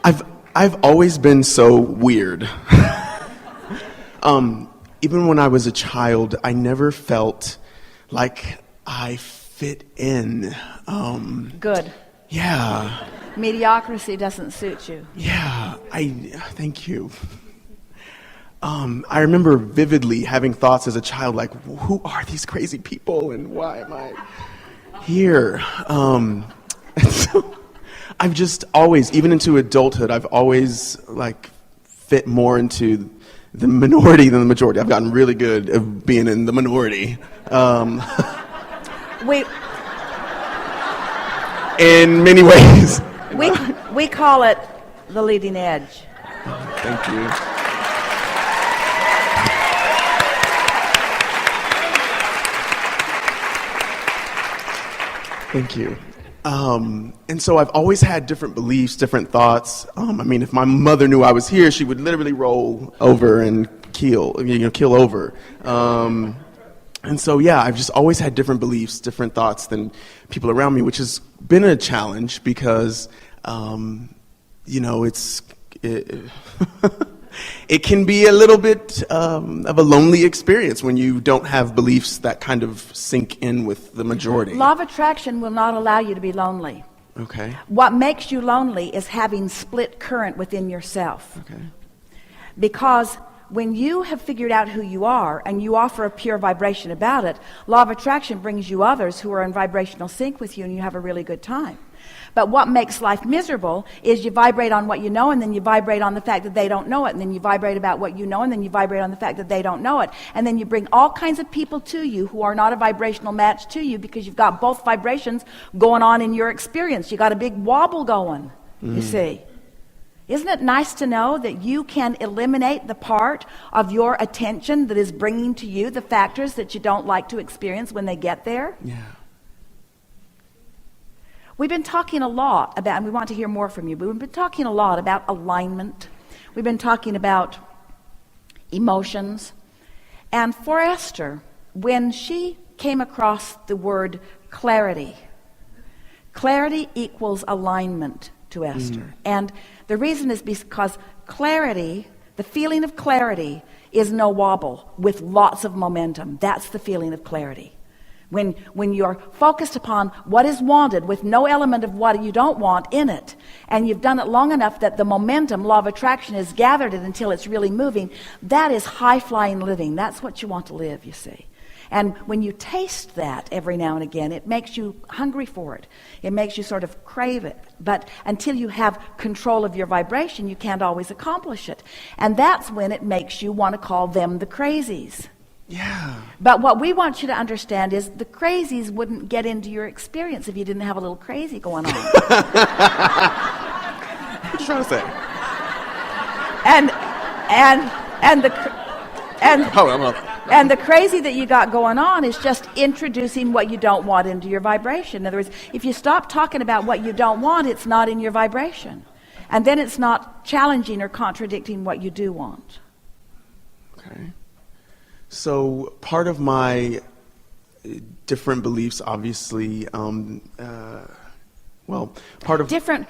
I've always been so weird. Even when I was a child, I never felt like I fit in. Good. Yeah. Mediocrity doesn't suit you. Yeah. Thank you. I remember vividly having thoughts as a child like, who are these crazy people and why am I here? And so I've just always, even into adulthood, I've always like fit more into the minority than the majority. I've gotten really good at being in the minority. In many ways. We call it the leading edge. Thank you. Thank you. And so I've always had different beliefs, different thoughts. I mean, if my mother knew I was here, she would literally roll over and keel over. And so, yeah, I've just always had different beliefs, different thoughts than people around me, which has been a challenge because, it can be a little bit of a lonely experience when you don't have beliefs that kind of sink in with the majority. Law of attraction will not allow you to be lonely. Okay. What makes you lonely is having split current within yourself. Okay. Because when you have figured out who you are and you offer a pure vibration about it, law of attraction brings you others who are in vibrational sync with you and you have a really good time. But what makes life miserable is you vibrate on what you know and then you vibrate on the fact that they don't know it, and then you vibrate about what you know and then you vibrate on the fact that they don't know it, and then you bring all kinds of people to you who are not a vibrational match to you because you've got both vibrations going on in your experience. You got a big wobble going, you see. Isn't it nice to know that you can eliminate the part of your attention that is bringing to you the factors that you don't like to experience when they get there? Yeah. We've been talking a lot about, and we want to hear more from you, but we've been talking a lot about alignment. We've been talking about emotions. And for Esther, when she came across the word clarity equals alignment to Esther. And the reason is because clarity, the feeling of clarity, is no wobble with lots of momentum. That's the feeling of clarity. When you're focused upon what is wanted with no element of what you don't want in it, and you've done it long enough that the momentum, law of attraction, has gathered it until it's really moving, that is high-flying living. That's what you want to live, you see. And when you taste that every now and again, it makes you hungry for it. It makes you sort of crave it. But until you have control of your vibration, you can't always accomplish it. And that's when it makes you want to call them the crazies. Yeah. But what we want you to understand is the crazies wouldn't get into your experience if you didn't have a little crazy going on. What are you trying to say? And the crazy that you got going on is just introducing what you don't want into your vibration. In other words, if you stop talking about what you don't want, it's not in your vibration. And then it's not challenging or contradicting what you do want. Okay. So part of my different beliefs, obviously, different.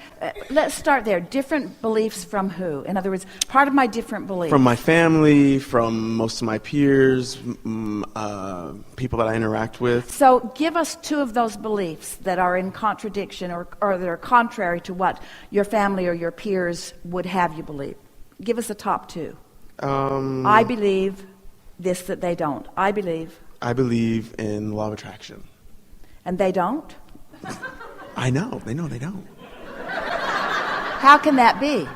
Let's start there. Different beliefs from who? In other words, part of my different beliefs. From my family, from most of my peers, people that I interact with. So give us two of those beliefs that are in contradiction or that are contrary to what your family or your peers would have you believe. Give us the top two. I believe this, that they don't. I believe in law of attraction. And they don't? I know. They know they don't. How can that be?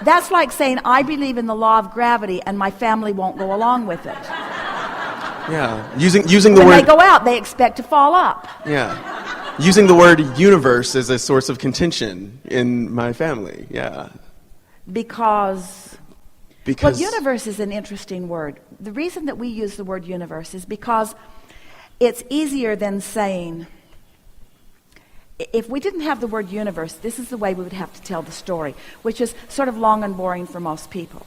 That's like saying, I believe in the law of gravity and my family won't go along with it. Yeah. Using the word... When they go out, they expect to fall up. Yeah. Using the word universe as a source of contention in my family. Yeah. Because well, universe is an interesting word. The reason that we use the word universe is because it's easier than saying, if we didn't have the word universe, this is the way we would have to tell the story, which is sort of long and boring for most people.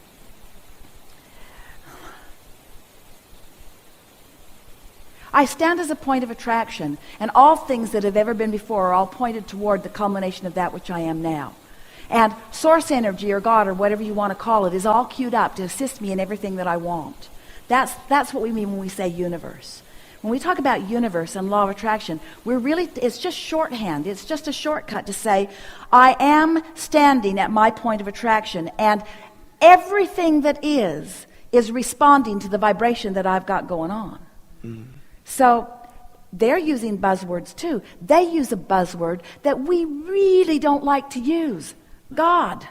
I stand as a point of attraction, and all things that have ever been before are all pointed toward the culmination of that which I am now. And source energy or God or whatever you want to call it is all queued up to assist me in everything that I want. That's what we mean when we say universe. When we talk about universe and law of attraction, it's just shorthand. It's just a shortcut to say, I am standing at my point of attraction, and everything that is responding to the vibration that I've got going on. So they're using buzzwords too. They use a buzzword that we really don't like to use, God.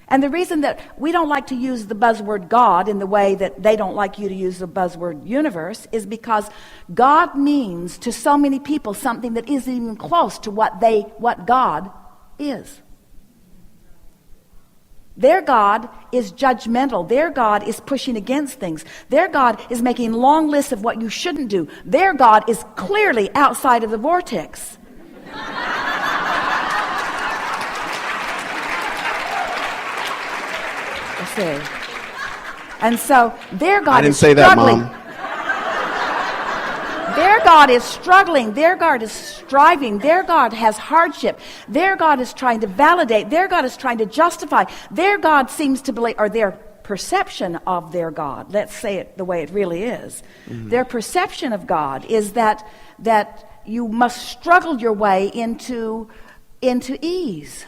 And the reason that we don't like to use the buzzword God in the way that they don't like you to use the buzzword universe is because God means to so many people something that isn't even close to what God is. Their God is judgmental. Their God is pushing against things. Their God is making long lists of what you shouldn't do. Their God is clearly outside of the vortex. See. And so their God is struggling. I didn't say that, Mom. Their God is struggling. Their God is striving. Their God has hardship. Their God is trying to validate. Their God is trying to justify. Their God seems to believe, or their perception of their God, let's say it the way it really is. Their perception of God is that you must struggle your way into ease.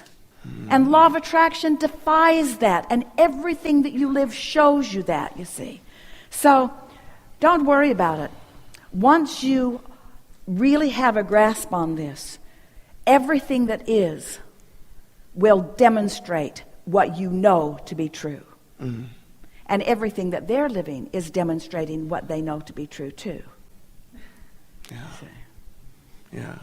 And law of attraction defies that, and everything that you live shows you that, you see. So don't worry about it. Once you really have a grasp on this, everything that is will demonstrate what you know to be true. And everything that they're living is demonstrating what they know to be true too. Yeah. Yeah.